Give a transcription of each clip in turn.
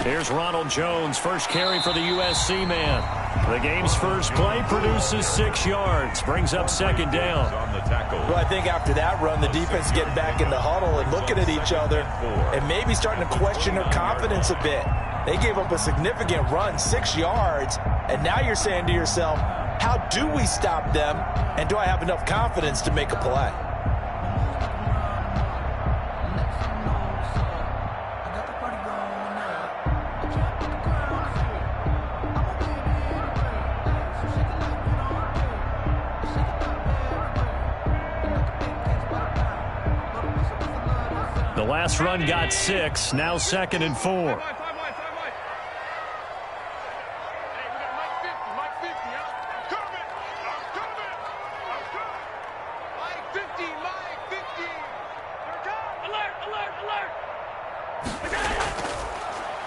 Here's Ronald Jones, first carry for the USC man. The game's first play produces 6 yards, brings up second down. Well, I think after that run, the defense getting back in the huddle and looking at each other and maybe starting to question their confidence a bit. They gave up a significant run, 6 yards, and now you're saying to yourself, how do we stop them, and do I have enough confidence to make a play? The last run got 6, now 2nd and 4.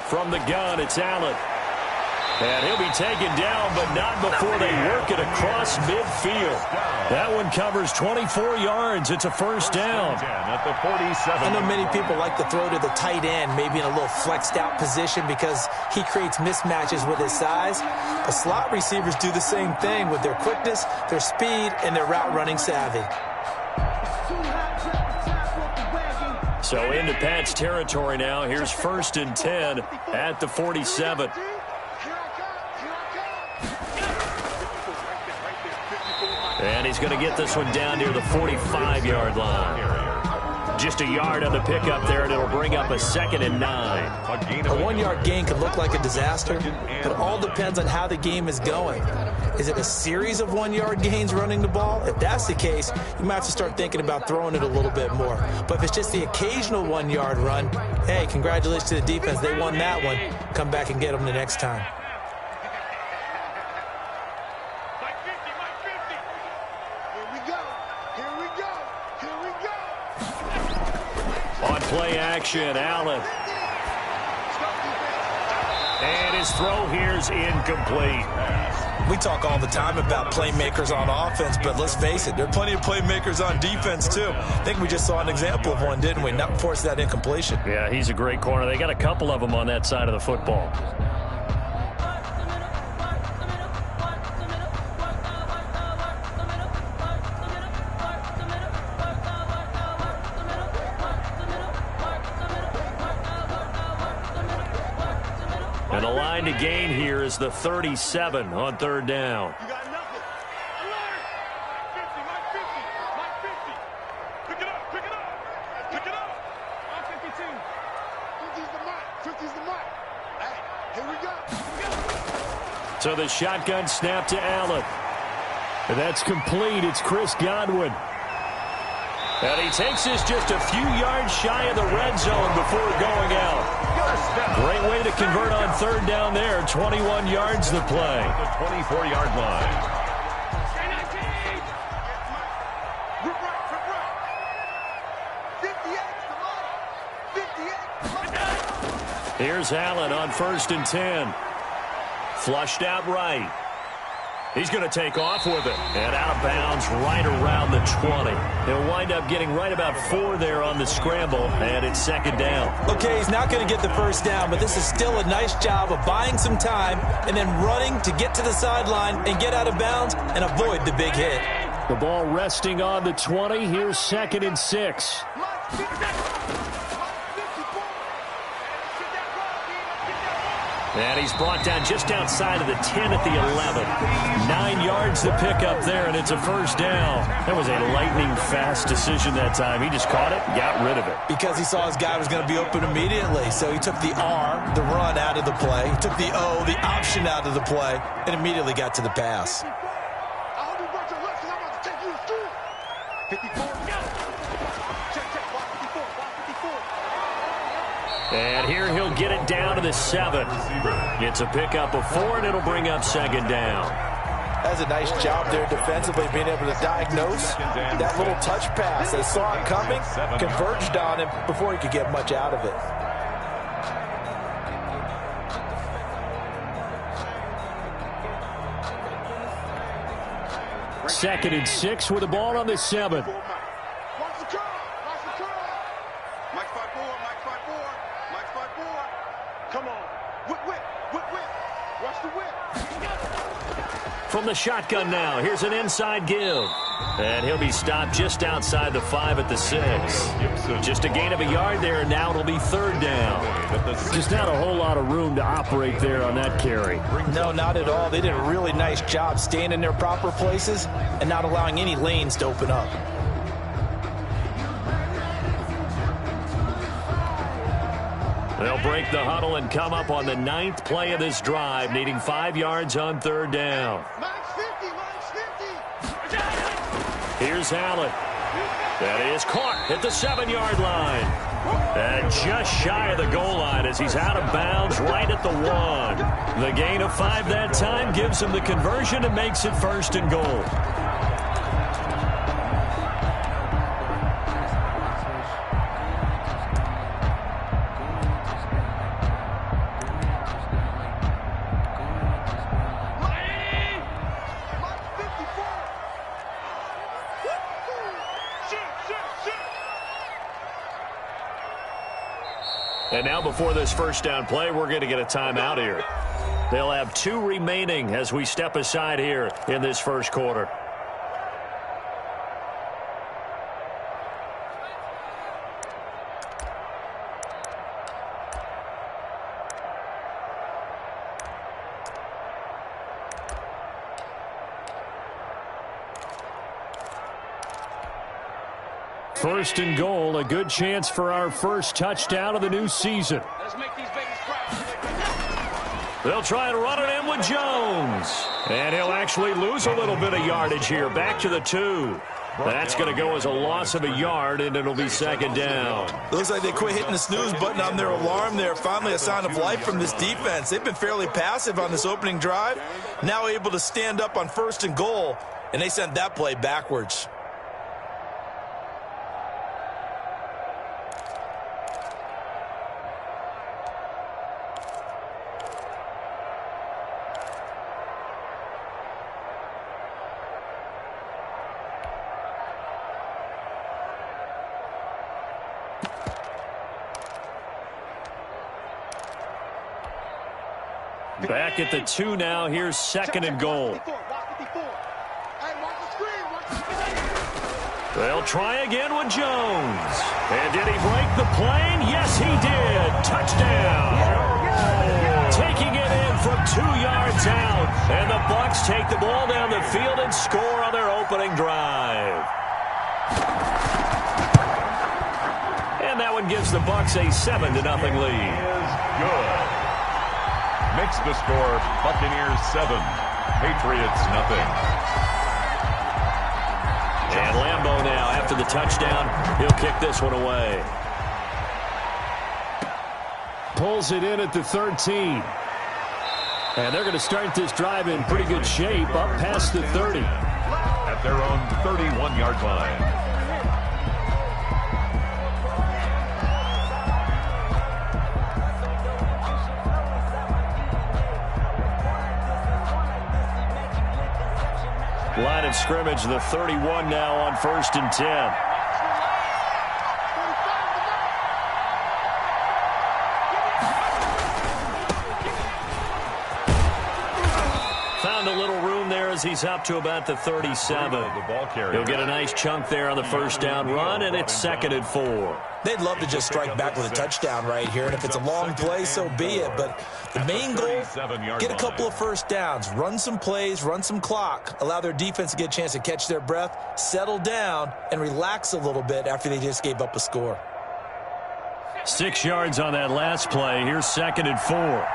From the gun, it's Allen. And he'll be taken down, but not before they work it across midfield. That one covers 24 yards. It's a first down. At the 47. I know many people like to throw to the tight end, maybe in a little flexed out position because he creates mismatches with his size. But slot receivers do the same thing with their quickness, their speed, and their route running savvy. So into Pat's territory now. Here's 1st and 10 at the 47. And he's going to get this one down near the 45-yard line. Just a yard on the pickup there, and it'll bring up a 2nd and 9. A 1-yard gain can look like a disaster, but it all depends on how the game is going. Is it a series of 1-yard gains running the ball? If that's the case, you might have to start thinking about throwing it a little bit more. But if it's just the occasional 1-yard run, hey, congratulations to the defense. They won that one. Come back and get them the next time. On play action, Allen. And his throw here's incomplete. We talk all the time about playmakers on offense, but let's face it, there are plenty of playmakers on defense, too. I think we just saw an example of one, didn't we? Not force that incompletion. Yeah, he's a great corner. They got a couple of them on that side of the football. And the line to gain here is the 37 on 3rd down. You got nothing. Alert! 50, Mike 50, Mike 50. Pick it up, pick it up, pick it up. On 52. 50's the Mike, 50's the Mike. Hey, here we go. So the shotgun snap to Allen. And that's complete. It's Chris Godwin. And he takes this just a few yards shy of the red zone before going out. Great way to convert on 3rd down there. 21 yards the play. The 24-yard line. Here's Allen on 1st and 10. Flushed out right. He's going to take off with it. And out of bounds right around the 20. He'll wind up getting right about 4 there on the scramble, and it's 2nd down. Okay, he's not going to get the first down, but this is still a nice job of buying some time and then running to get to the sideline and get out of bounds and avoid the big hit. The ball resting on the 20. Here's 2nd and 6. And he's brought down just outside of the 10 at the 11. 9 yards to pick up there, and it's a first down. That was a lightning-fast decision that time. He just caught it, got rid of it. Because he saw his guy was going to be open immediately, so he took the R, the run, out of the play. He took the O, the option, out of the play, and immediately got to the pass. And here he'll get it down to the 7. It's a pickup of 4, and it'll bring up 2nd down. That's a nice job there defensively, being able to diagnose that little touch pass. They saw it coming, converged on him before he could get much out of it. Second and 6 with the ball on the 7. Come on. Whip, whip, whip, whip. Watch the whip. From the shotgun now, here's an inside give. And he'll be stopped just outside the 5 at the 6. Just a gain of a yard there, and now it'll be 3rd down. Just not a whole lot of room to operate there on that carry. No, not at all. They did a really nice job staying in their proper places and not allowing any lanes to open up. They'll break the huddle and come up on the 9th play of this drive, needing 5 yards on 3rd down. Here's Allen. That is caught at the 7-yard line. And just shy of the goal line as he's out of bounds right at the 1. The gain of 5 that time gives him the conversion and makes it 1st and goal. And now before this 1st down play, we're going to get a timeout here. They'll have 2 remaining as we step aside here in this 1st quarter. First and goal, a good chance for our first touchdown of the new season. Let's make these babies proud. They'll try to run it in with Jones. And he'll actually lose a little bit of yardage here. Back to the 2. That's going to go as a loss of a yard, and it'll be 2nd down. It looks like they quit hitting the snooze button on their alarm there. Finally a sign of life from this defense. They've been fairly passive on this opening drive. Now able to stand up on 1st and goal, and they sent that play backwards. Back at the 2 now. Here's 2nd and goal. They'll try again with Jones. And did he break the plane? Yes, he did. Touchdown. Taking it in from 2 yards out. And the Bucs take the ball down the field and score on their opening drive. And that one gives the Bucs a 7-0 lead. Good. Makes the score Buccaneers 7, Patriots 0. And Lambeau now, after the touchdown, he'll kick this one away. Pulls it in at the 13. And they're going to start this drive in pretty good shape, up past the 30. At their own 31-yard line. Line of scrimmage, the 31 now on 1st and 10. Found a little room there as he's up to about the 37. He'll get a nice chunk there on the 1st down run, and it's 2nd and 4. They'd love to just strike back with a touchdown right here, and if it's a long play, so be it. But the main goal, get a couple of 1st downs, run some plays, run some clock, allow their defense to get a chance to catch their breath, settle down, and relax a little bit after they just gave up a score. 6 yards on that last play. Here's 2nd and 4.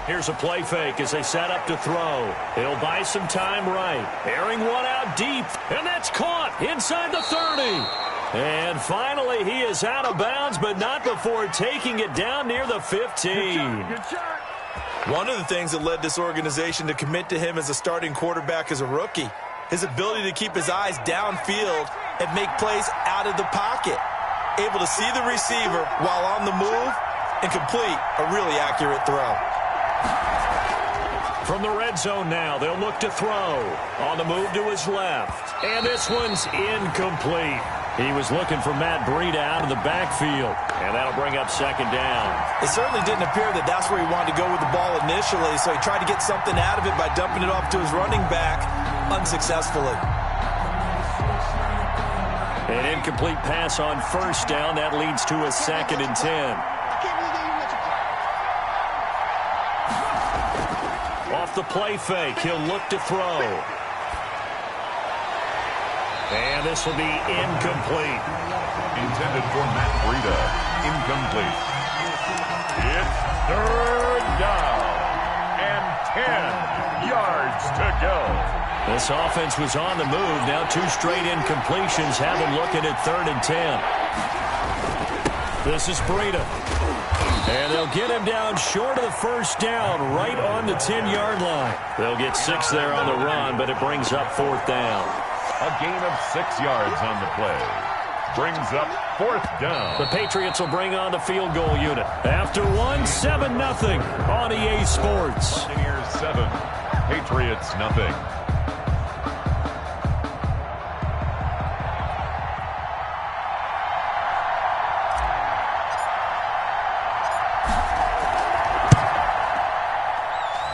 Here's a play fake as they set up to throw. He'll buy some time right. Airing one out deep, and that's caught inside the 30. And finally, he is out of bounds, but not before taking it down near the 15. One of the things that led this organization to commit to him as a starting quarterback as a rookie, his ability to keep his eyes downfield and make plays out of the pocket. Able to see the receiver while on the move and complete a really accurate throw. From the red zone now, they'll look to throw. On the move to his left. And this one's incomplete. He was looking for Matt Breida out of the backfield. And that'll bring up second down. It certainly didn't appear that that's where he wanted to go with the ball initially, so he tried to get something out of it by dumping it off to his running back unsuccessfully. An incomplete pass on first down. That leads to a 2nd and 10. Off the play fake, he'll look to throw. And this will be incomplete. Intended for Matt Breida. Incomplete. It's 3rd down. And 10 yards to go. This offense was on the move. Now 2 straight incompletions have them looking at 3rd and 10. This is Breida. And they'll get him down short of the first down, right on the 10-yard line. They'll get 6 there on the run, but it brings up 4th down. A gain of 6 yards on the play. Brings up 4th down. The Patriots will bring on the field goal unit. After 7-0 on EA Sports. Buccaneers 7, Patriots nothing.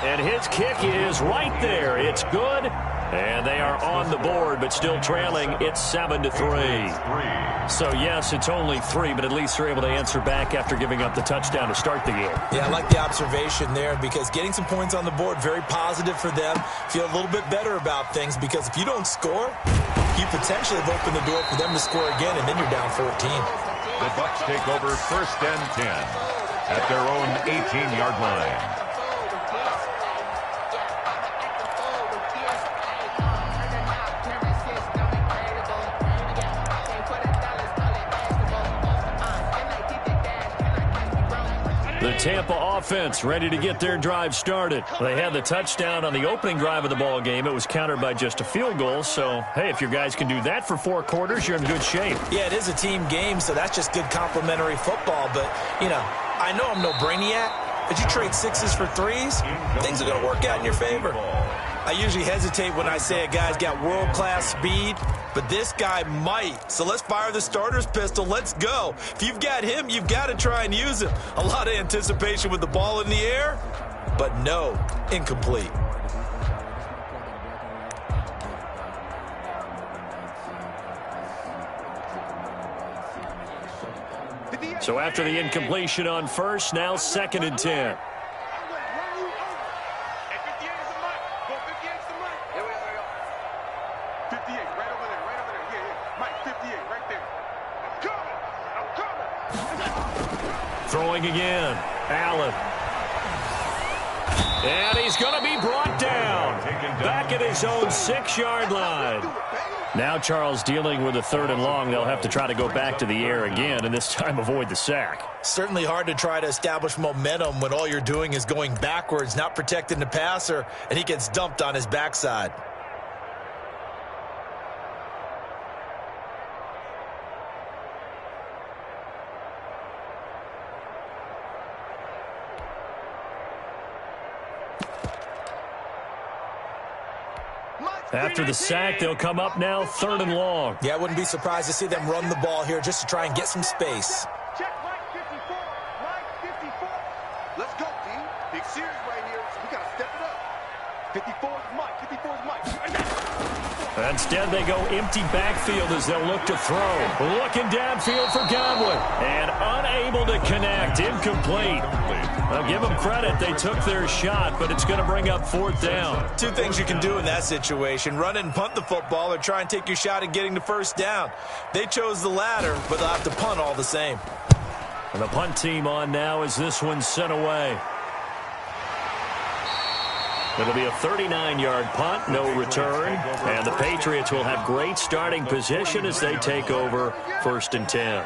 And his kick is right there. It's good. And they are on the board, but still trailing. It's 7-3. So, yes, it's only 3, but at least they're able to answer back after giving up the touchdown to start the game. Yeah, I like the observation there because getting some points on the board, very positive for them. Feel a little bit better about things because if you don't score, you potentially have opened the door for them to score again, and then you're down 14. The Bucs take over 1st and 10 at their own 18-yard line. The Tampa offense ready to get their drive started. They had the touchdown on the opening drive of the ball game. It was countered by just a field goal. So, hey, if your guys can do that for 4 quarters, you're in good shape. Yeah, it is a team game, so that's just good complimentary football. But, you know, I know I'm no brainiac, but you trade 6s for 3s, things are going to work out in your favor. I usually hesitate when I say a guy's got world-class speed, but this guy might. So let's fire the starter's pistol. Let's go. If you've got him, you've got to try and use him. A lot of anticipation with the ball in the air, but no, incomplete. So after the incompletion on first, now 2nd and 10. 58, right over there, Yeah. Mike, 58, right there. I'm coming. Throwing again. Allen. And he's going to be brought down. Back at his own 6-yard line. Now Charles dealing with a 3rd and long. They'll have to try to go back to the air again, and this time avoid the sack. Certainly hard to try to establish momentum when all you're doing is going backwards, not protecting the passer, and he gets dumped on his backside. After the sack, they'll come up now 3rd and long. Yeah, I wouldn't be surprised to see them run the ball here just to try and get some space. Check Mike 54. Mike 54. Let's go, team. Big series right here. So we got to step it up. 54 is Mike. 54 is Mike. Instead, they go empty backfield as they'll look to throw. Looking downfield for Godwin. And unable to connect. Incomplete. I'll give them credit. They took their shot, but it's going to bring up 4th down. 2 things you can do in that situation. Run and punt the football or try and take your shot at getting the first down. They chose the latter, but they'll have to punt all the same. And the punt team on now as this one's sent away. It'll be a 39-yard punt, no return. And the Patriots will have great starting position as they take over 1st and 10.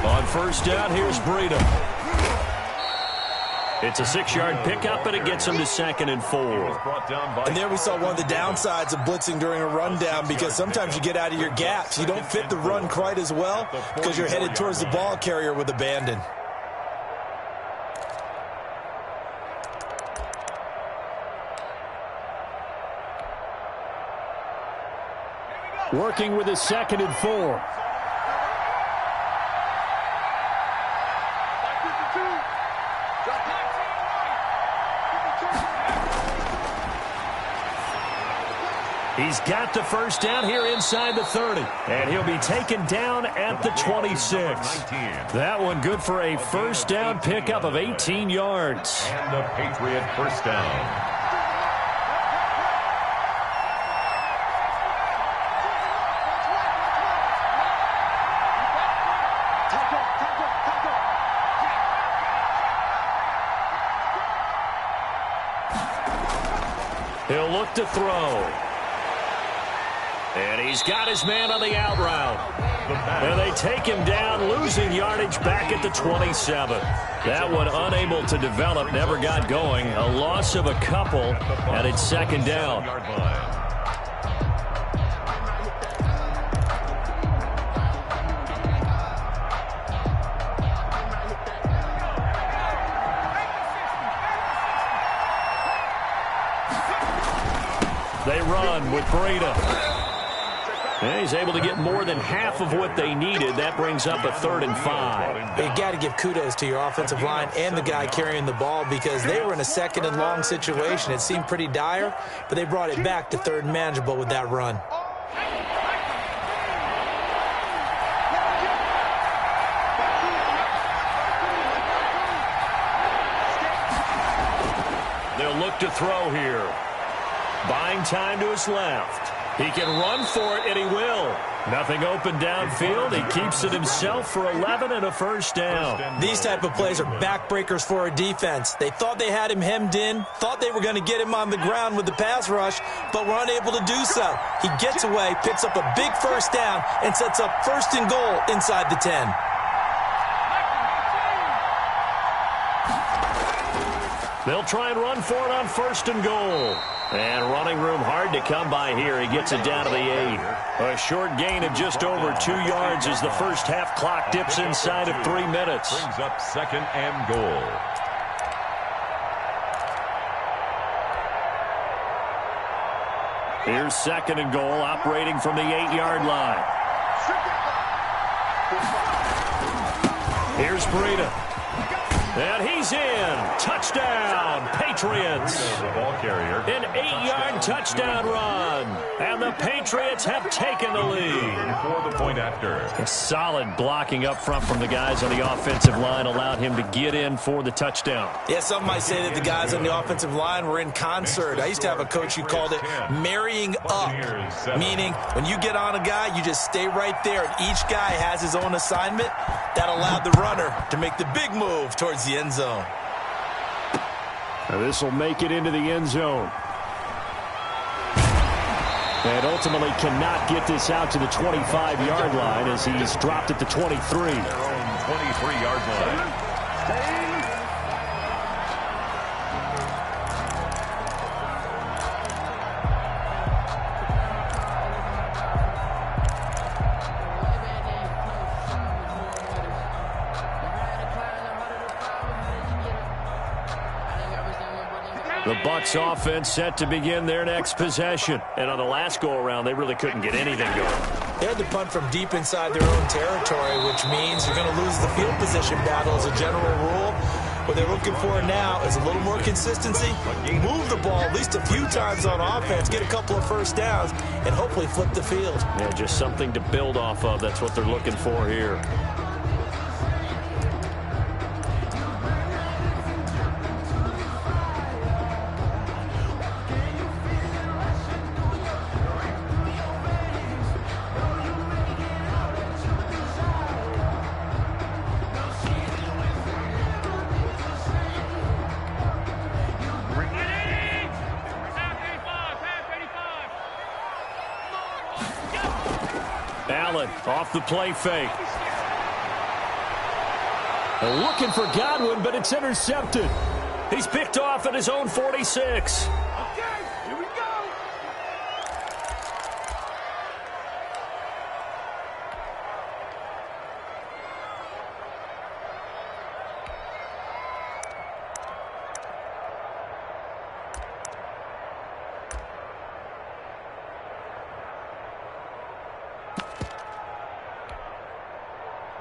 On first down, here's Breida. It's a 6-yard pickup, and it gets him to 2nd and 4. And there we saw one of the downsides of blitzing during a rundown, because sometimes you get out of your gaps. You don't fit the run quite as well because you're headed towards the ball carrier with abandon. Working with his 2nd and 4. He's got the first down here inside the 30. And he'll be taken down at the 26. That one good for a first down pickup of 18 yards. And the Patriot first down. He'll look to throw. And he's got his man on the out route. And they take him down, losing yardage back at the 27. That one unable to develop, never got going. A loss of a couple, and it's 2nd down. They run with Breida. And he's able to get more than half of what they needed. That brings up a 3rd and 5. You got to give kudos to your offensive line and the guy carrying the ball, because they were in a 2nd and long situation. It seemed pretty dire, but they brought it back to 3rd and manageable with that run. They'll look to throw here. Buying time to his left. He can run for it, and he will. Nothing open downfield. He keeps it himself for 11 and a first down. These type of plays are backbreakers for a defense. They thought they had him hemmed in, thought they were going to get him on the ground with the pass rush, but were unable to do so. He gets away, picks up a big first down, and sets up 1st and goal inside the 10. They'll try and run for it on 1st and goal. And running room hard to come by here. He gets it down to the 8. A short gain of just over 2 yards as the first half clock dips inside of 3 minutes. Brings up 2nd and goal. Here's 2nd and goal, operating from the 8-yard line. Here's Breida. And he's in. Touchdown, Patriots. The ball carrier. An 8-yard touchdown run. And the Patriots have taken the lead. For the point after. A solid blocking up front from the guys on the offensive line allowed him to get in for the touchdown. Yeah, some might say that the guys on the offensive line were in concert. I used to have a coach who called it marrying up, meaning when you get on a guy, you just stay right there, and each guy has his own assignment. That allowed the runner to make the big move towards the end zone. Now this will make it into the end zone. And ultimately cannot get this out to the 25-yard line as he's dropped at the 23. Their own 23-yard line. The Bucs offense set to begin their next possession. And on the last go-around, they really couldn't get anything going. They had to punt from deep inside their own territory, which means you're going to lose the field position battle as a general rule. What they're looking for now is a little more consistency, move the ball at least a few times on offense, get a couple of first downs, and hopefully flip the field. Yeah, just something to build off of. That's what they're looking for here. Allen off the play fake. And looking for Godwin, but it's intercepted. He's picked off at his own 46. Okay, here we go.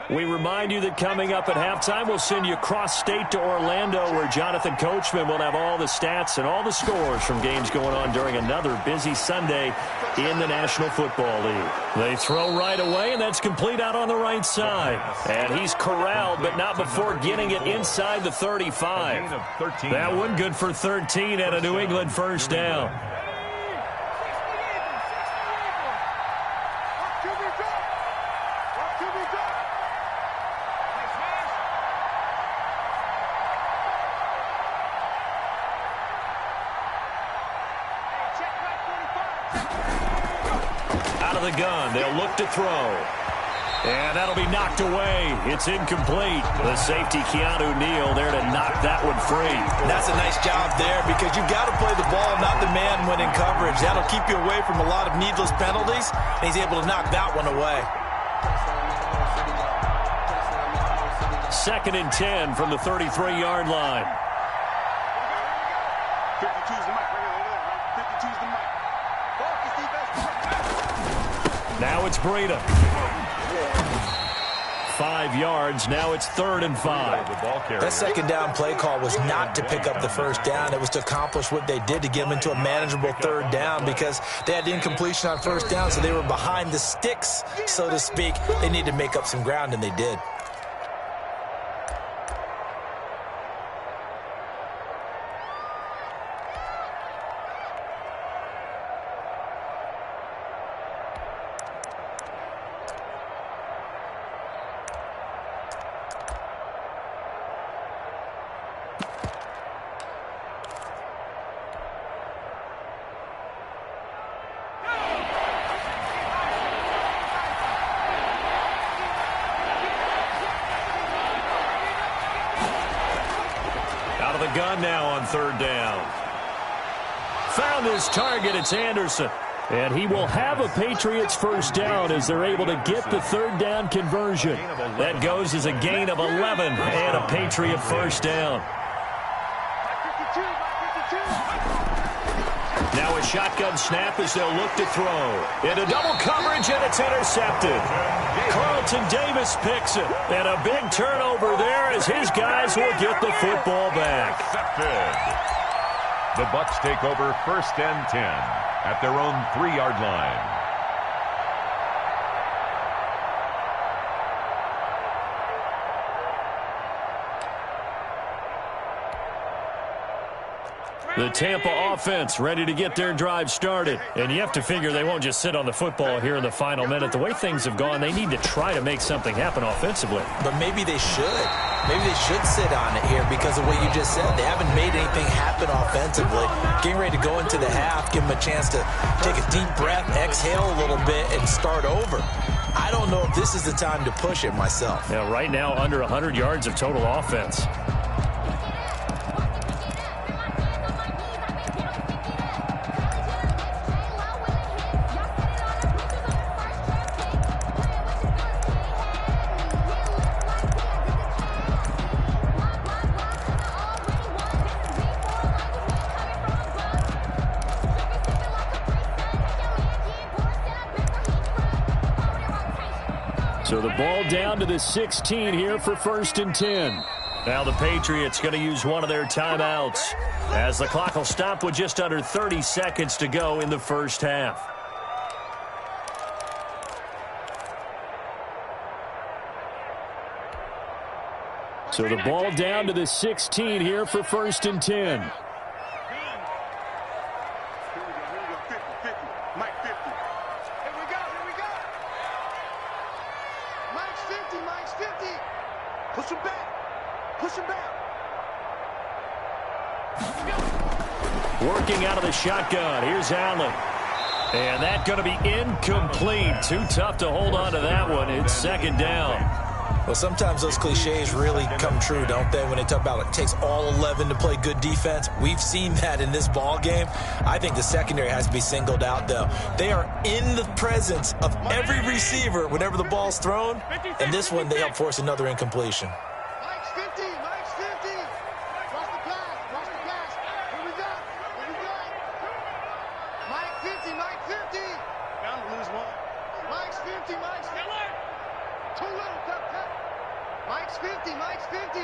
We remind you that coming up at halftime, we'll send you cross-state to Orlando, where Jonathan Coachman will have all the stats and all the scores from games going on during another busy Sunday in the National Football League. They throw right away, and that's complete out on the right side. And he's corralled, but not before getting it inside the 35. That one good for 13 and a New England first down. The gun. They'll look to throw. And that'll be knocked away. It's incomplete. The safety, Keanu Neal, there to knock that one free. That's a nice job there because you've got to play the ball, not the man when in coverage. That'll keep you away from a lot of needless penalties, and he's able to knock that one away. 2nd and 10 from the 33-yard line. 52's the mic. Right over there. 52's the mic. Now it's Breida. 5 yards. Now it's 3rd and 5. That second down play call was not to pick up the first down. It was to accomplish what they did to get them into a manageable 3rd down because they had incompletion on first down, so they were behind the sticks, so to speak. They needed to make up some ground, and they did. Gun now on 3rd down. Found his target. It's Anderson. And he will have a Patriots first down as they're able to get the 3rd down conversion. That goes as a gain of 11 and a Patriot first down. Now a shotgun snap as they'll look to throw. Into double coverage, and it's intercepted. Carlton Davis picks it. And a big turnover there as his guys will get the football back. The Bucs take over 1st and 10 at their own 3-yard line. The Tampa offense ready to get their drive started. And you have to figure they won't just sit on the football here in the final minute. The way things have gone, they need to try to make something happen offensively. But maybe they should. Maybe they should sit on it here because of what you just said. They haven't made anything happen offensively. Getting ready to go into the half, give them a chance to take a deep breath, exhale a little bit, and start over. I don't know if this is the time to push it myself. Now, right now, under 100 yards of total offense. So the ball down to the 16 here for 1st and 10. Now the Patriots going to use one of their timeouts as the clock will stop with just under 30 seconds to go in the first half. So the ball down to the 16 here for 1st and 10. Working out of the shotgun. Here's Allen. And that's going to be incomplete. Too tough to hold on to that one. It's 2nd down. Well, sometimes those cliches really come true, don't they, when they talk about it takes all 11 to play good defense. We've seen that in this ball game. I think the secondary has to be singled out, though. They are in the presence of every receiver whenever the ball's thrown, and this one they help force another incompletion. Mike's 50, Mike's 50. Watch the pass, watch the pass. Here we go, here we go. Mike 50, Mike 50. Bound to lose one. Mike's 50, Mike's 50. Too little, cut. Mike's 50, Mike's 50.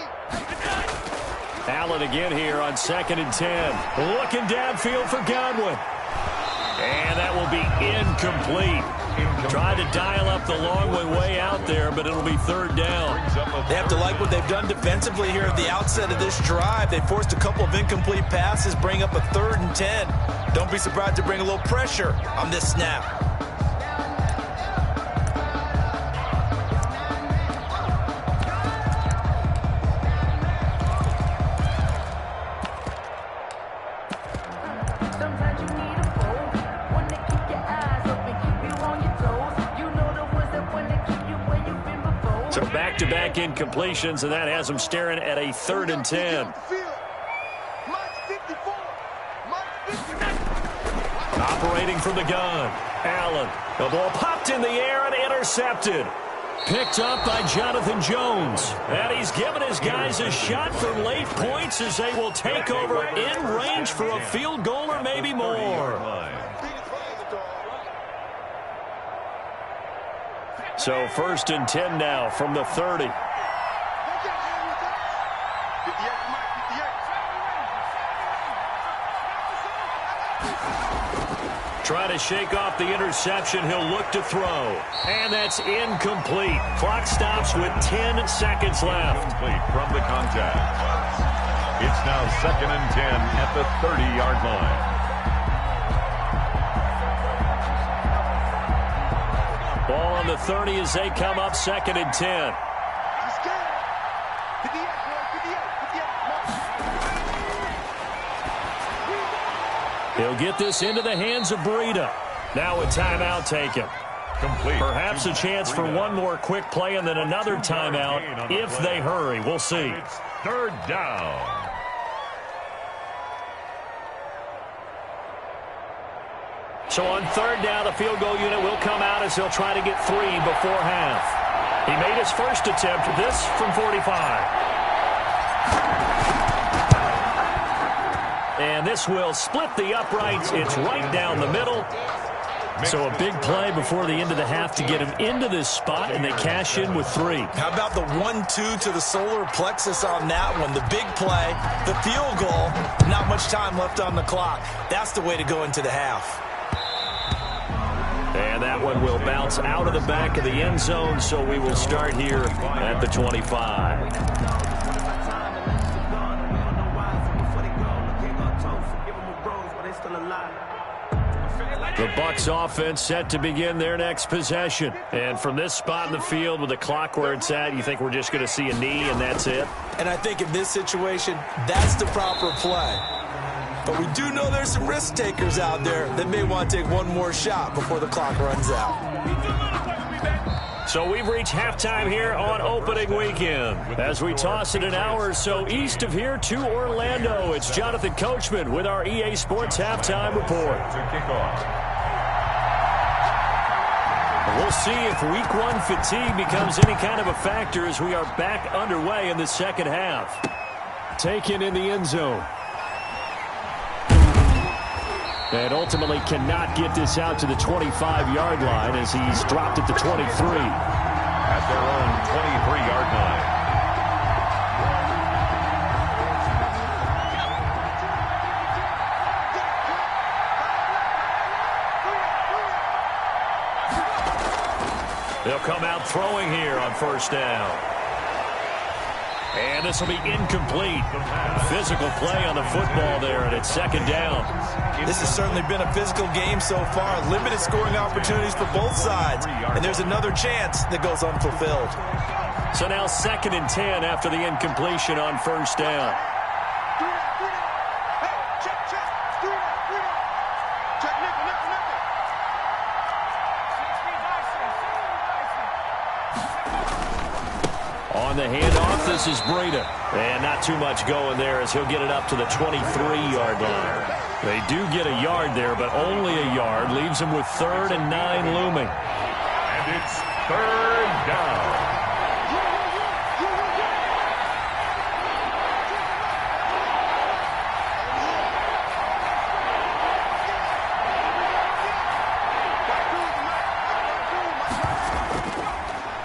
Allen again here on 2nd and 10. Looking downfield for Godwin. And that will be incomplete. Trying to dial up the long way out there, but it'll be 3rd down. They have to like what they've done defensively here at the outset of this drive. They forced a couple of incomplete passes, bring up a 3rd and 10. Don't be surprised to bring a little pressure on this snap. So back-to-back incompletions, and that has them staring at a 3rd and 10. Operating from the gun. Allen. The ball popped in the air and intercepted. Picked up by Jonathan Jones. And he's given his guys a shot for late points as they will take over in range for a field goal or maybe more. So 1st and 10 now from the 30. Try to shake off the interception. He'll look to throw. And that's incomplete. Clock stops with 10 seconds left. Incomplete from the contact. It's now 2nd and 10 at the 30-yard line. Ball on the 30 as they come up 2nd and 10. He'll get this into the hands of Breida. Now a timeout taken. Complete. Perhaps a chance for one more quick play and then another timeout if they hurry. We'll see. It's 3rd down. So on 3rd down, the field goal unit will come out as they'll try to get 3 before half. He made his first attempt, this from 45. And this will split the uprights. It's right down the middle. So a big play before the end of the half to get him into this spot, and they cash in with 3. How about the 1-2 to the solar plexus on that one? The big play, the field goal, not much time left on the clock. That's the way to go into the half. And that one will bounce out of the back of the end zone, so we will start here at the 25. The Bucs offense set to begin their next possession. And from this spot in the field with the clock where it's at, you think we're just going to see a knee and that's it? And I think in this situation, that's the proper play. But we do know there's some risk takers out there that may want to take one more shot before the clock runs out. So we've reached halftime here on opening weekend. As we toss it an hour or so east of here to Orlando, it's Jonathan Coachman with our EA Sports Halftime Report. To kick off. We'll see if Week 1 fatigue becomes any kind of a factor as we are back underway in the second half. Taken in the end zone. And ultimately cannot get this out to the 25-yard line as he's dropped at the 23. At their own 23-yard line. They'll come out throwing here on 1st down. And this will be incomplete. Physical play on the football there, and it's 2nd down. This has certainly been a physical game so far. Limited scoring opportunities for both sides. And there's another chance that goes unfulfilled. So now 2nd and 10 after the incompletion on 1st down. On the handoff, this is Breida. And not too much going there as he'll get it up to the 23-yard line. They do get a yard there, but only a yard. Leaves them with 3rd and 9 looming. And it's 3rd down.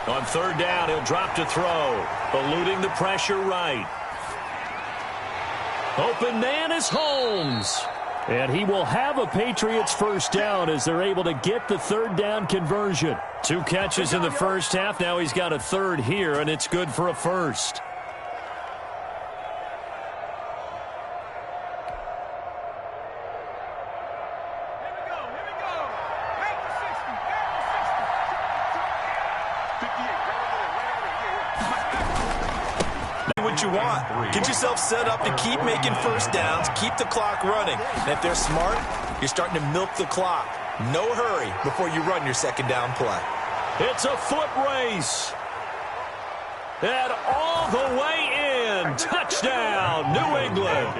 On 3rd down, he'll drop to throw. Eluding the pressure right. Open man is Holmes. And he will have a Patriots first down as they're able to get the 3rd down conversion. 2 catches in the first half. Now he's got a 3rd here, and it's good for a first. What you want. Get yourself set up to keep making first downs, keep the clock running. And if they're smart, you're starting to milk the clock. No hurry before you run your 2nd down play. It's a foot race. And all the way in. Touchdown, New England.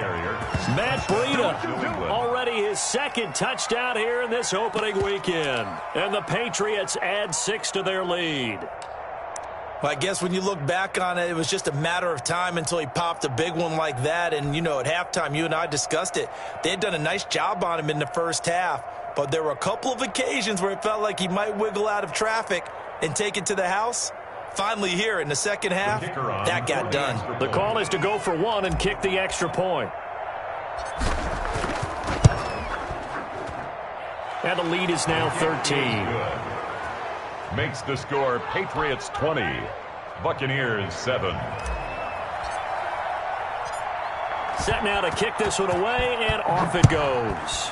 Matt Breida, already his 2nd touchdown here in this opening weekend. And the Patriots add 6 to their lead. Well, I guess when you look back on it, it was just a matter of time until he popped a big one like that. And, you know, at halftime, you and I discussed it. They had done a nice job on him in the first half. But there were a couple of occasions where it felt like he might wiggle out of traffic and take it to the house. Finally here in the second half, that got done. The call is to go for 1 and kick the extra point. And the lead is now 13. Makes the score Patriots 20, Buccaneers 7. Set now to kick this one away, and off it goes.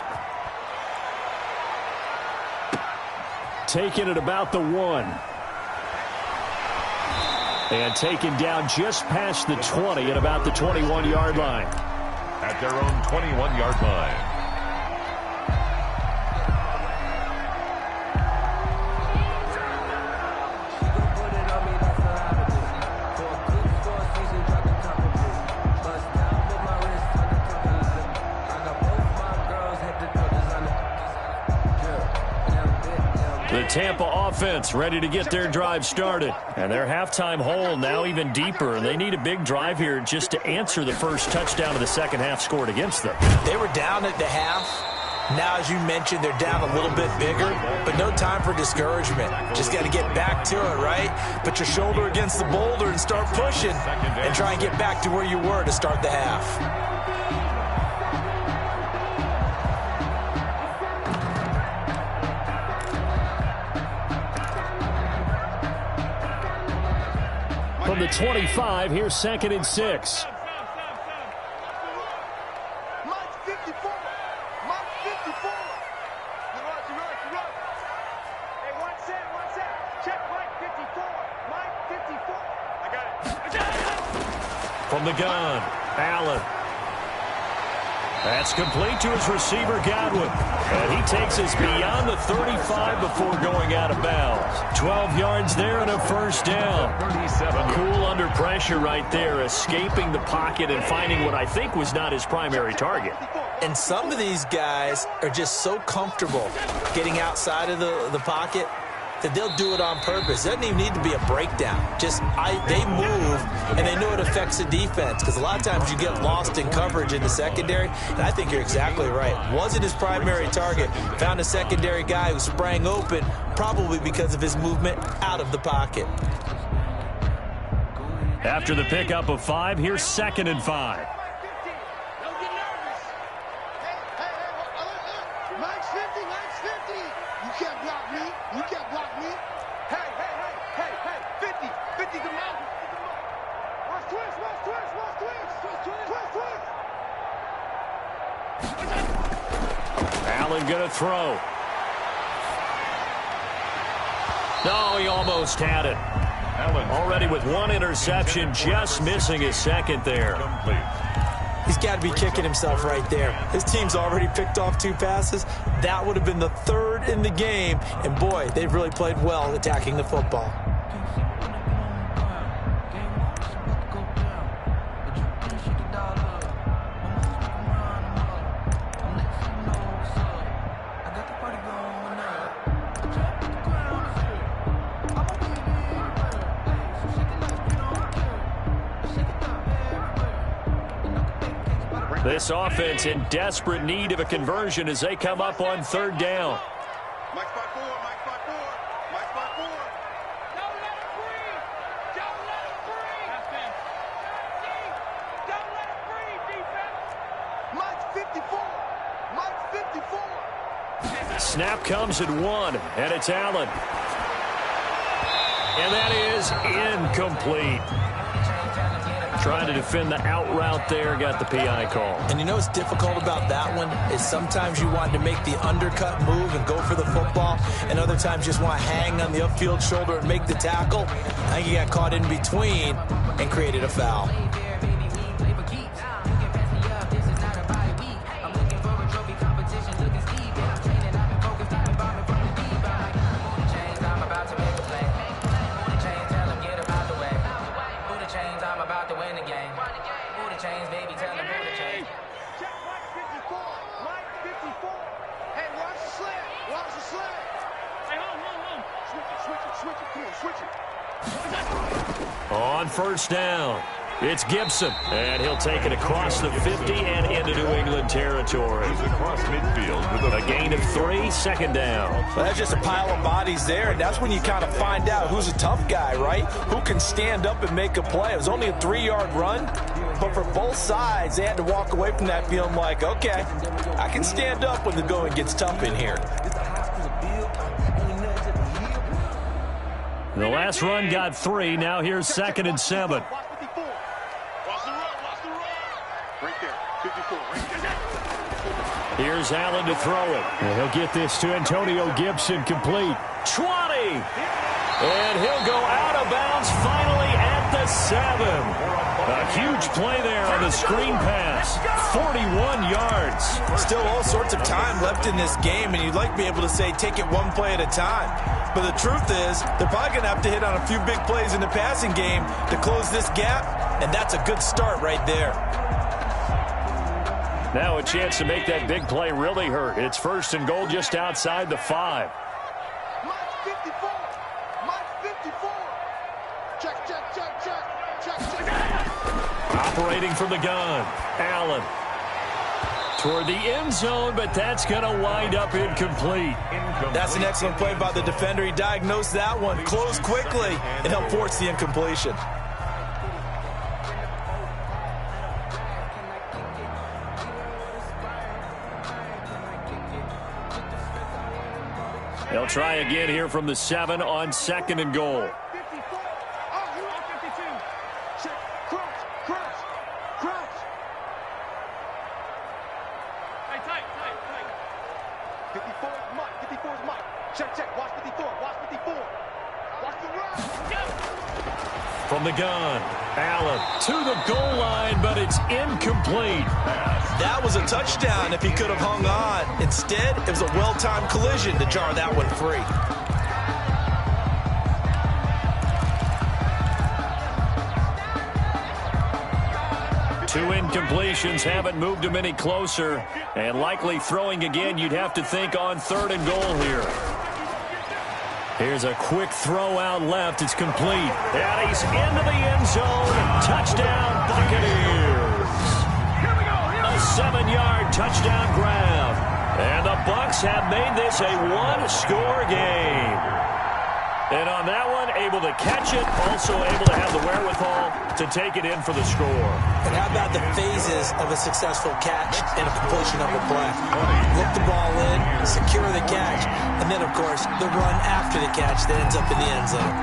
Taken at about the 1. And taken down just past the 20 at about the 21-yard line. At their own 21-yard line. The Tampa offense ready to get their drive started. And their halftime hole now even deeper. And they need a big drive here just to answer the first touchdown of the second half scored against them. They were down at the half. Now, as you mentioned, they're down a little bit bigger, but no time for discouragement. Just got to get back to it, right? Put your shoulder against the boulder and start pushing and try and get back to where you were to start the half. From the 25, here's 2nd and 6. From the gun, Allen. That's complete to his receiver, Godwin. And he takes us beyond the 35 before going out of bounds. 12 yards there and a first down. Cool under pressure right there, escaping the pocket and finding what I think was not his primary target. And some of these guys are just so comfortable getting outside of the pocket that they'll do it on purpose. It doesn't even need to be a breakdown. Just they move, and they know it affects the defense because a lot of times you get lost in coverage in the secondary, and I think you're exactly right. Wasn't his primary target. Found a secondary guy who sprang open, probably because of his movement out of the pocket. After the pickup of 5, here's 2nd and 5. Allen gonna throw. No, he almost had it. Allen already with 1 interception, just missing his 2nd there. He's got to be kicking himself right there. His team's already picked off 2 passes. That would have been the 3rd in the game. And, boy, they've really played well attacking the football. This offense in desperate need of a conversion as they come up on third down. Mike's by 4, Mike's by 4, Mike's by 4. Don't let him breathe. Don't let him breathe. Don't let him breathe, defense. Mike's 54. Mike's 54. Snap comes at 1, and it's Allen. And that is incomplete. Trying to defend the out route there, got the PI call. And you know what's difficult about that one is sometimes you want to make the undercut move and go for the football, and other times you just want to hang on the upfield shoulder and make the tackle. I think he got caught in between and created a foul. On first down, it's Gibson, and he'll take it across the 50 and into New England territory. Across midfield with a gain of 3, second down. Well, that's just a pile of bodies there, and that's when you kind of find out who's a tough guy, right? Who can stand up and make a play. It was only a 3-yard run, but for both sides, they had to walk away from that feeling like, okay, I can stand up when the going gets tough in here. The last run got 3. Now here's 2nd and 7. Watch the run, watch the run. Right there, 54, right there. Here's Allen to throw it. And he'll get this to Antonio Gibson, complete. 20! And he'll go out of bounds finally at the 7. A huge play there on the screen pass. 41 yards. Still all sorts of time left in this game, and you'd like to be able to say take it one play at a time. But the truth is, they're probably going to have to hit on a few big plays in the passing game to close this gap, and that's a good start right there. Now a chance to make that big play really hurt. It's 1st and goal just outside the 5. Mike's 54. Mike's 54. Check, check, check, check. Check, check. Operating from the gun, Allen. Toward the end zone, but that's going to wind up incomplete. That's an excellent play by the defender. He diagnosed that one, closed quickly, and helped force the incompletion. They'll try again here from the 7 on 2nd and goal. 54. Oh, you're on 52. Check. Cross. Cross. Cross. Hey, tight. 54 is Mike. 54 is Mike. Check, check. Watch 54. Watch 54. Watch the run. Go. From the gun, Allen to the goal line, but it's incomplete. That was a touchdown if he could have hung on. Instead, it was a well-timed collision to jar that one free. Two incompletions haven't moved him any closer, and likely throwing again, you'd have to think on 3rd and goal here. Here's a quick throw out left. It's complete. And he's into the end zone. Touchdown, Buccaneers. A 7-yard touchdown grab. And the Bucs have made this a 1-score game. And on that one, able to catch it, also able to have the wherewithal to take it in for the score. And how about the phases of a successful catch and a completion of a play? Look the ball in, secure the catch, and then, of course, the run after the catch that ends up in the end zone.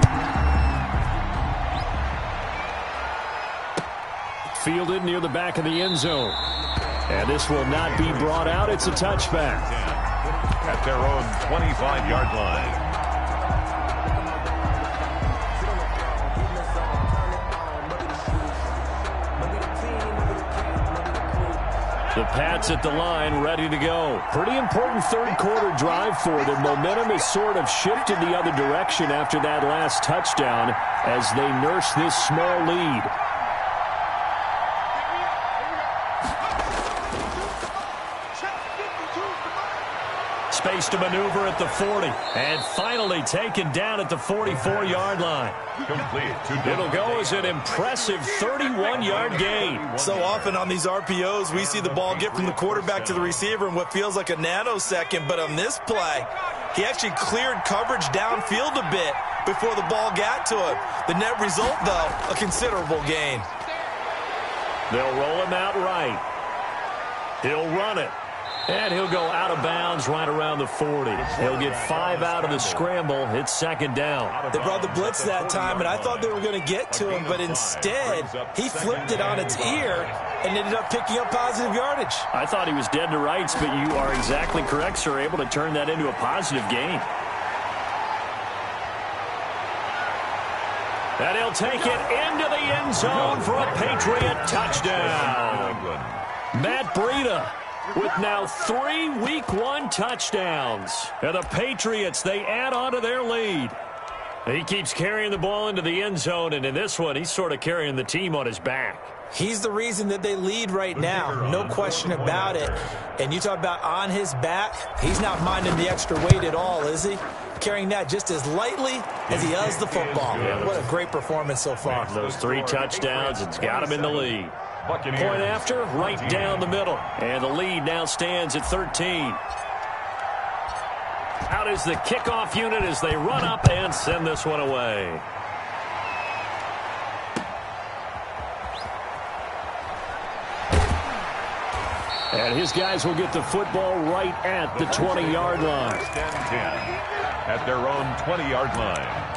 Fielded near the back of the end zone. And this will not be brought out. It's a touchback. At their own 25-yard line. The Pats at the line, ready to go. Pretty important third-quarter drive for them. Momentum has sort of shifted the other direction after that last touchdown as they nurse this small lead. Space to maneuver at the 40. And finally taken down at the 44-yard line. Complete. It'll go as an impressive 31-yard gain. So often on these RPOs, we see the ball get from the quarterback to the receiver in what feels like a nanosecond. But on this play, he actually cleared coverage downfield a bit before the ball got to him. The net result, though, a considerable gain. They'll roll him out right. He'll run it. And he'll go out of bounds right around the 40. He'll get 5 out of the scramble. It's second down. They brought the blitz that time, and I thought they were going to get to him, but instead, he flipped it on its ear and ended up picking up positive yardage. I thought he was dead to rights, but you are exactly correct, sir. Able to turn that into a positive gain. And he'll take it into the end zone for a Patriot touchdown. Matt Breida with now 3 Week 1 touchdowns. And the Patriots, they add on to their lead. He keeps carrying the ball into the end zone, and in this one, he's sort of carrying the team on his back. He's the reason that they lead right now, no question about it. And you talk about on his back, he's not minding the extra weight at all, is he? Carrying that just as lightly as he does the football. What a great performance so far. Those 3 touchdowns, it's got him in the lead. Point after, right down the middle. And the lead now stands at 13. Out is the kickoff unit as they run up and send this one away. And his guys will get the football right at the 20-yard line. At their own 20-yard line.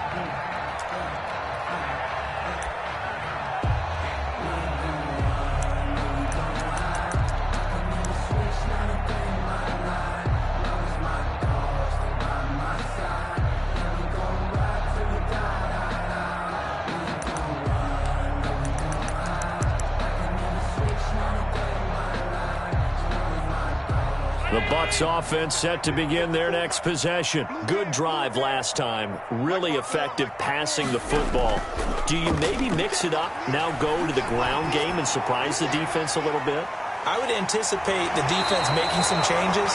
The Bucs offense set to begin their next possession. Good drive last time. Really effective passing the football. Do you maybe mix it up, now go to the ground game and surprise the defense a little bit? I would anticipate the defense making some changes,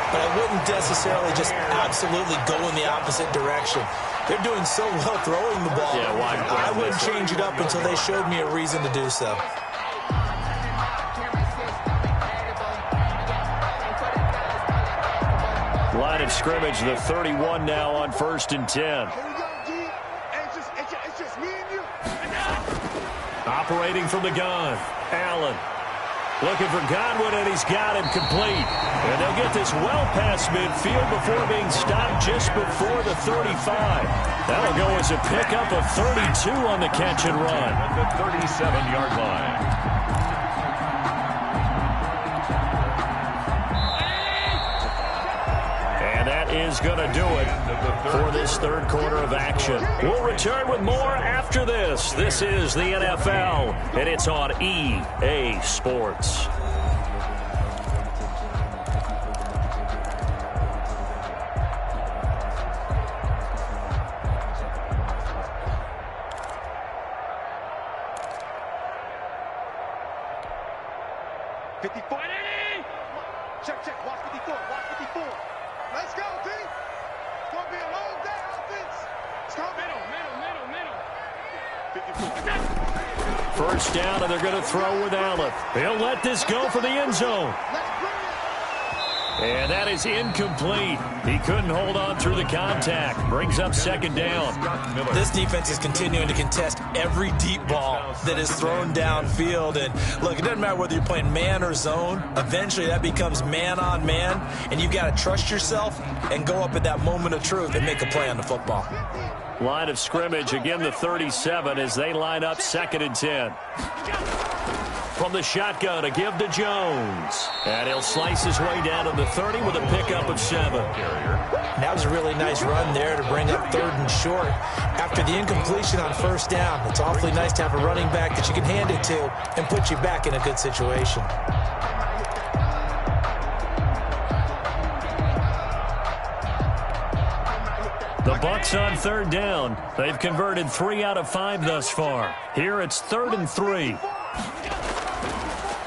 but I wouldn't necessarily just absolutely go in the opposite direction. They're doing so well throwing the ball. Yeah, why I wouldn't change it up until they showed me a reason to do so. Line of scrimmage, the 31 now on 1st and 10. Here we go, G. It's just me and you. Operating from the gun, Allen. Looking for Godwin, and he's got him complete. And they'll get this well past midfield before being stopped just before the 35. That'll go as a pickup of 32 on the catch and run. At the 37-yard line. Is going to do it for this third quarter of action. We'll return with more after this. This is the NFL, and it's on EA Sports. Check. Watch 54. Let's go, D. It's going to be a long day, offense. It's going middle. 54. First down, and they're going to throw with Allen. He'll let this go for the end zone. And that is incomplete. He couldn't hold on through the contact. Brings up second down. This defense is continuing to contest every deep ball that is thrown downfield. And look, it doesn't matter whether you're playing man or zone. Eventually that becomes man on man. And you've got to trust yourself and go up at that moment of truth and make a play on the football. Line of scrimmage, again the 37 as they line up 2nd and 10. From the shotgun, a give to Jones. And he'll slice his way down to the 30 with a pickup of 7. That was a really nice run there to bring up 3rd and short. After the incompletion on 1st down, it's awfully nice to have a running back that you can hand it to and put you back in a good situation. The Bucs on 3rd down. They've converted 3 out of 5 thus far. Here it's 3rd and 3.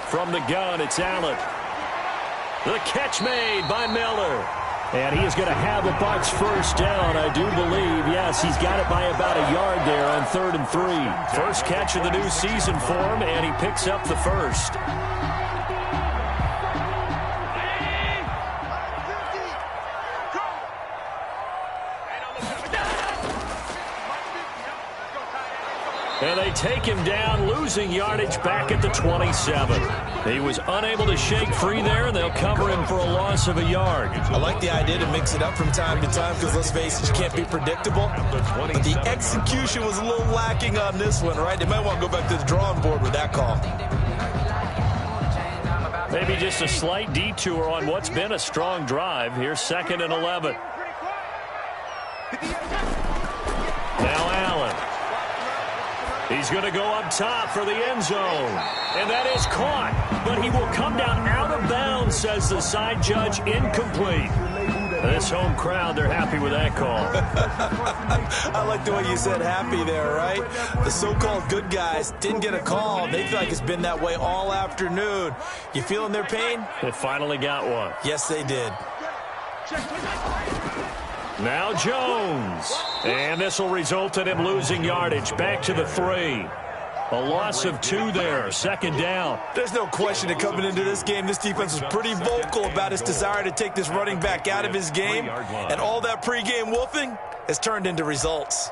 From the gun, it's Allen. The catch made by Miller. And he is going to have a Bucs first down, I do believe. Yes, he's got it by about a yard there on 3rd and 3. First catch of the new season for him, and he picks up the first. And they take him down, losing yardage back at the 27. He was unable to shake free there, and they'll cover him for a loss of a yard. I like the idea to mix it up from time to time because, let's face it, you can't be predictable. But the execution was a little lacking on this one, right? They might want to go back to the drawing board with that call. Maybe just a slight detour on what's been a strong drive. Here's 2nd and 11. Now Allen. He's going to go up top for the end zone. And that is caught. But he will come down out of bounds, says the side judge. Incomplete. This home crowd, they're happy with that call. I like the way you said happy there, right? The so-called good guys didn't get a call. They feel like it's been that way all afternoon. You feeling their pain? They finally got one. Yes, they did. Now Jones. And this will result in him losing yardage. Back to the 3. A loss of 2 there. 2nd down. There's no question that coming into this game, this defense was pretty vocal about its desire to take this running back out of his game. And all that pregame wolfing has turned into results.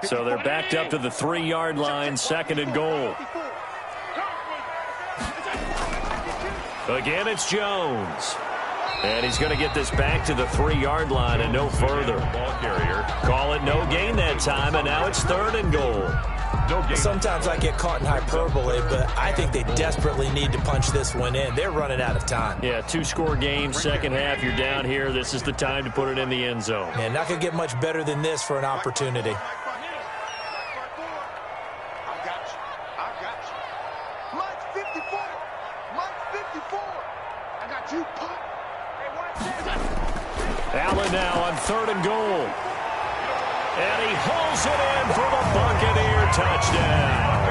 So they're backed up to the 3-yard line. 2nd and goal. Again, it's Jones. And he's going to get this back to the 3-yard line and no further. Ball carrier. Call it no gain that time, and now it's 3rd and goal. No gain. Sometimes I get caught in hyperbole, but I think they desperately need to punch this one in. They're running out of time. Yeah, 2-score game, second half. You're down here. This is the time to put it in the end zone. And not going to get much better than this for an opportunity. Allen now on 3rd and goal. And he hauls it in for the Buccaneer touchdown.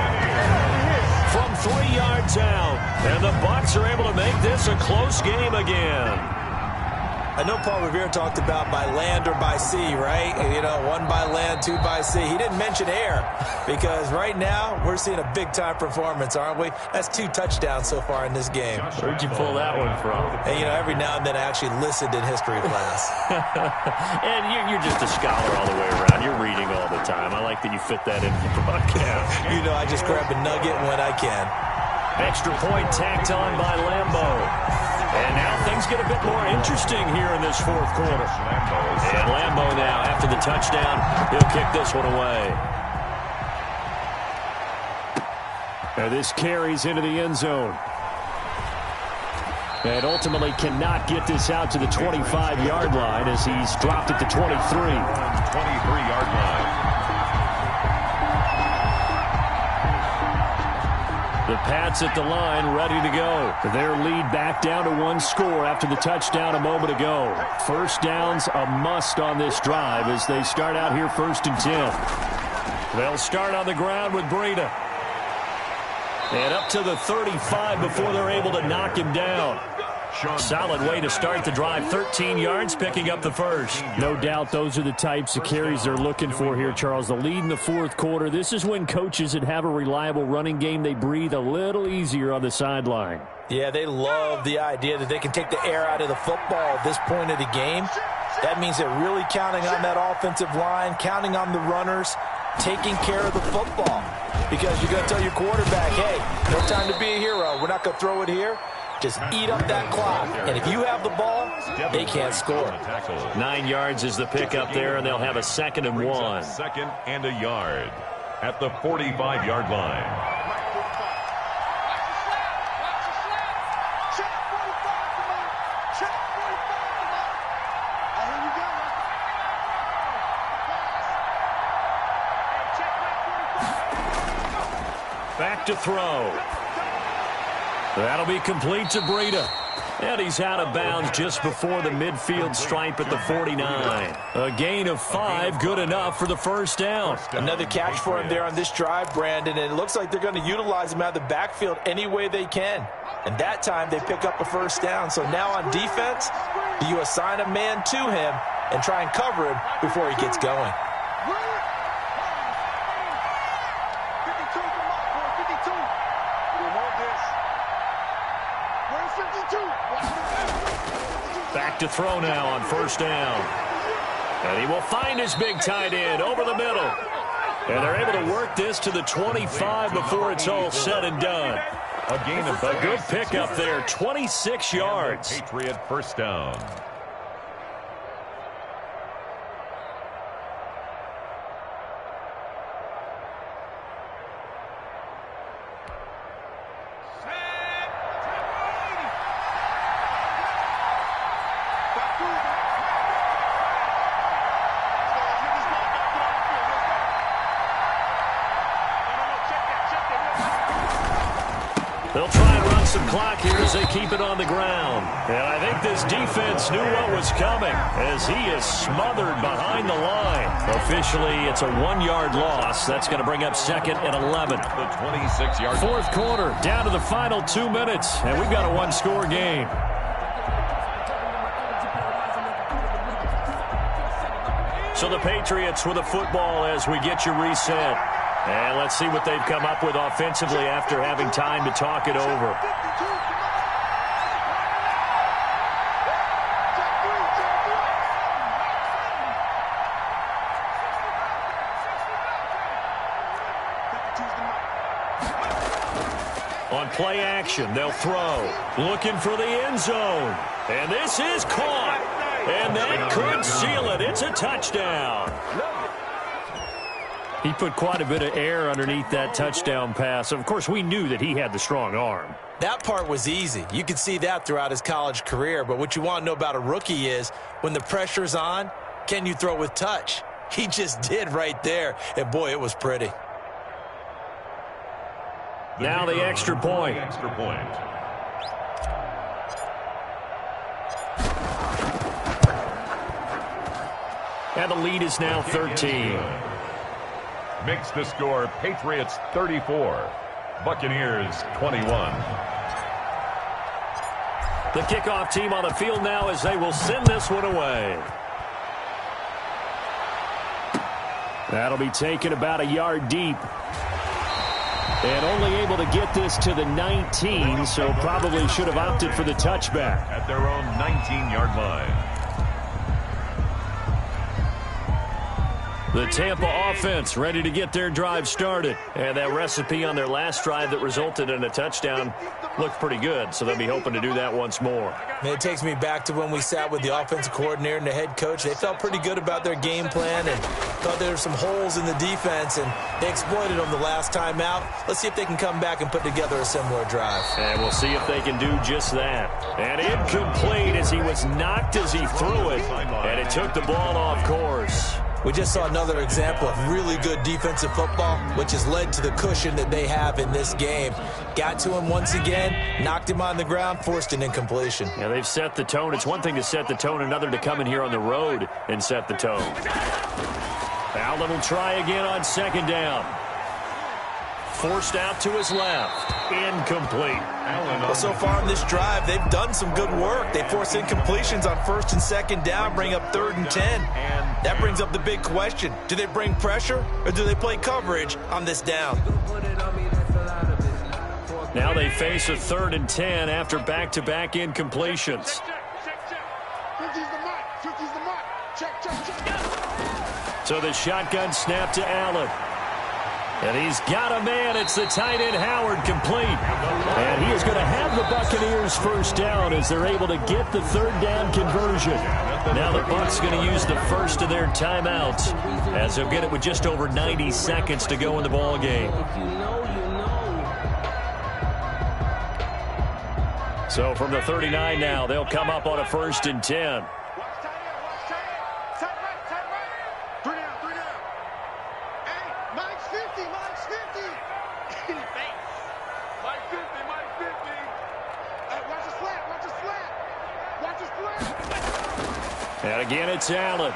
From 3 yards out. And the Bucs are able to make this a close game again. I know Paul Revere talked about by land or by sea, right? You know, 1 by land, 2 by sea. He didn't mention air because right now we're seeing a big-time performance, aren't we? That's 2 touchdowns so far in this game. Where'd you pull that one from? And, you know, every now and then I actually listened in history class. And you're just a scholar all the way around. You're reading all the time. I like that you fit that into the broadcast. You know, I just grab a nugget when I can. Extra point tacked on by Lambeau. And now things get a bit more interesting here in this 4th quarter. And Lambeau now, after the touchdown, he'll kick this one away. And this carries into the end zone. And ultimately cannot get this out to the 25-yard line as he's dropped at the 23. 23-yard line. The Pats at the line, ready to go. Their lead back down to 1 score after the touchdown a moment ago. First down's a must on this drive as they start out here 1st and 10. They'll start on the ground with Breida. And up to the 35 before they're able to knock him down. Solid way to start the drive. 13 yards, picking up the first. No doubt those are the types of carries they're looking for here, Charles. The lead in the 4th quarter. This is when coaches that have a reliable running game, they breathe a little easier on the sideline. Yeah, they love the idea that they can take the air out of the football at this point of the game. That means they're really counting on that offensive line, counting on the runners, taking care of the football. Because you're going to tell your quarterback, hey, no time to be a hero. We're not going to throw it here. Just eat up that clock. And if you have the ball, they can't score. 9 yards is the pickup there, and they'll have a 2nd and 1. 2nd and a yard at the 45-yard line. Back to throw. That'll be complete to Breida. And he's out of bounds just before the midfield stripe at the 49. A gain of 5, good enough for the first down. Another catch for him there on this drive, Brandon, and it looks like they're going to utilize him out of the backfield any way they can. And that time they pick up a first down. So now on defense, you assign a man to him and try and cover him before he gets going. Back to throw now on first down. And he will find his big tight end over the middle. And they're able to work this to the 25 before it's all said and done. A good pickup there, 26 yards. Patriot first down. They'll try and run some clock here as they keep it on the ground. And I think this defense knew what was coming as he is smothered behind the line. Officially, it's a 1-yard loss. That's going to bring up second and 11. The 26-yard. Fourth quarter, down to the final 2 minutes, and we've got a one-score game. So the Patriots with a football as we get you reset. And let's see what they've come up with offensively after having time to talk it over. On play action, they'll throw. Looking for the end zone. And this is caught. And that could seal it. It's a touchdown. He put quite a bit of air underneath that touchdown pass. Of course, we knew that he had the strong arm. That part was easy. You could see that throughout his college career. But what you want to know about a rookie is when the pressure's on, can you throw with touch? He just did right there. And, boy, it was pretty. Now the extra point. And the lead is now 13. Makes the score Patriots 34, Buccaneers 21. The kickoff team on the field now as they will send this one away. That'll be taken about a yard deep. And only able to get this to the 19, so probably should have opted for the touchback. At their own 19-yard line. The Tampa offense ready to get their drive started. And that recipe on their last drive that resulted in a touchdown looked pretty good, so they'll be hoping to do that once more. Man, it takes me back to when we sat with the offensive coordinator and the head coach. They felt pretty good about their game plan and thought there were some holes in the defense, and they exploited them the last time out. Let's see if they can come back and put together a similar drive. And we'll see if they can do just that. And incomplete as he was knocked as he threw it, and it took the ball off course. We just saw another example of really good defensive football, which has led to the cushion that they have in this game. Got to him once again, knocked him on the ground, forced an incompletion. Yeah, they've set the tone. It's one thing to set the tone, another to come in here on the road and set the tone. Allen will try again on second down. Forced out to his left. Incomplete. Well, so far in this drive, they've done some good work. They force incompletions on first and second down, bring up 3rd and 10. That brings up the big question. Do they bring pressure or do they play coverage on this down? Now they face a 3rd and 10 after back-to-back incompletions. So the shotgun snap to Allen. And he's got a man. It's the tight end Howard complete. And he is going to have the Buccaneers first down as they're able to get the 3rd down conversion. Now the Bucs going to use the first of their timeouts as they'll get it with just over 90 seconds to go in the ball game. So from the 39 now, they'll come up on a 1st and 10. Watch the slant. And again, it's Allen.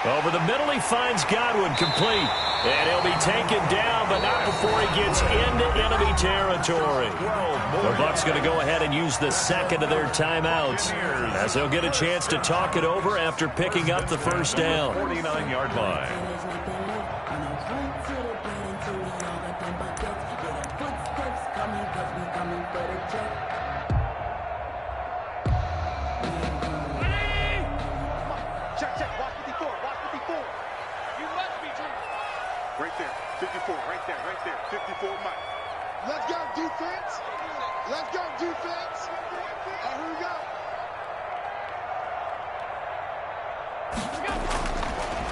Over the middle, he finds Godwin complete. And he'll be taken down, but not before he gets into enemy territory. The Bucs going to go ahead and use the second of their timeouts, as they'll get a chance to talk it over after picking up the first down. 49-yard line. Right there, 54, right there, 54 Mike. Let's go, defense. Let's go, defense. And here we go.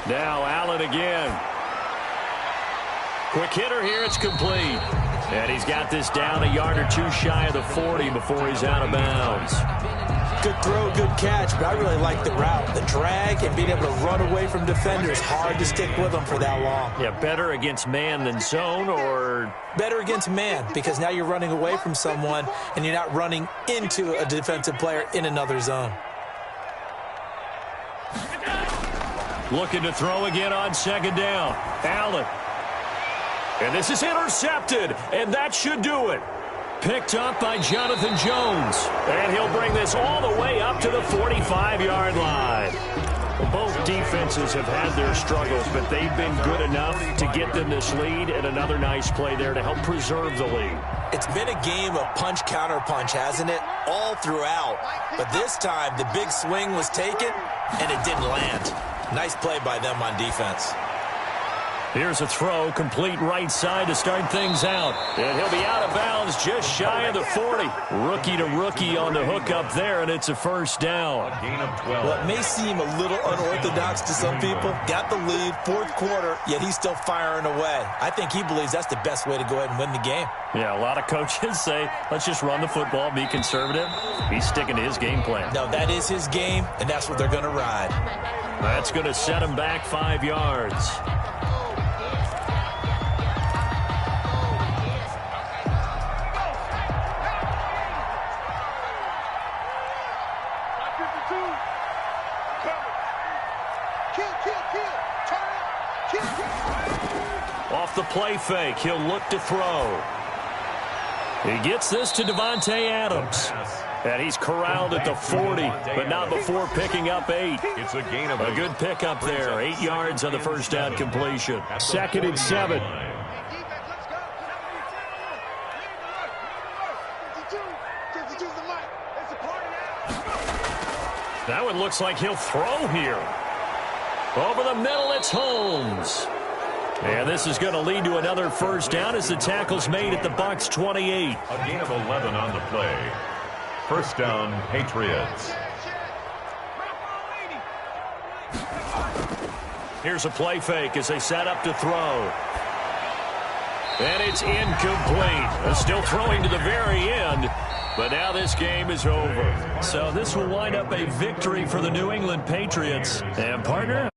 Now Allen again. Quick hitter here, it's complete. And he's got this down a yard or two shy of the 40 before he's out of bounds. Good throw, good catch, but I really like the route. The drag and being able to run away from defenders, hard to stick with them for that long. Yeah, better against man than zone, or? Better against man, because now you're running away from someone and you're not running into a defensive player in another zone. Looking to throw again on second down. Allen. And this is intercepted, and that should do it. Picked up by Jonathan Jones. And he'll bring this all the way up to the 45-yard line. Both defenses have had their struggles, but they've been good enough to get them this lead, and another nice play there to help preserve the lead. It's been a game of punch-counter-punch, hasn't it? All throughout. But this time, the big swing was taken, and it didn't land. Nice play by them on defense. Here's a throw, complete right side to start things out. And he'll be out of bounds just shy of the 40. Rookie to rookie on the hook up there, and it's a first down. A gain of 12. Well, it may seem a little unorthodox to some people. Got the lead, fourth quarter, yet he's still firing away. I think he believes that's the best way to go ahead and win the game. Yeah, a lot of coaches say, let's just run the football, be conservative. He's sticking to his game plan. No, that is his game, and that's what they're going to ride. That's going to set him back 5 yards. Off the play fake, he'll look to throw. He gets this to Davante Adams. And he's corralled at the 40, but not before picking up 8. It's a gain of a good pickup there. 8 yards on the first down completion. 2nd and 7. That one looks like he'll throw here. Over the middle, it's Holmes. And this is going to lead to another first down as the tackle's made at the Bucs 28. A gain of 11 on the play. First down, Patriots. Here's a play fake as they set up to throw. And it's incomplete. Still throwing to the very end. But now this game is over. So this will wind up a victory for the New England Patriots. And, partner,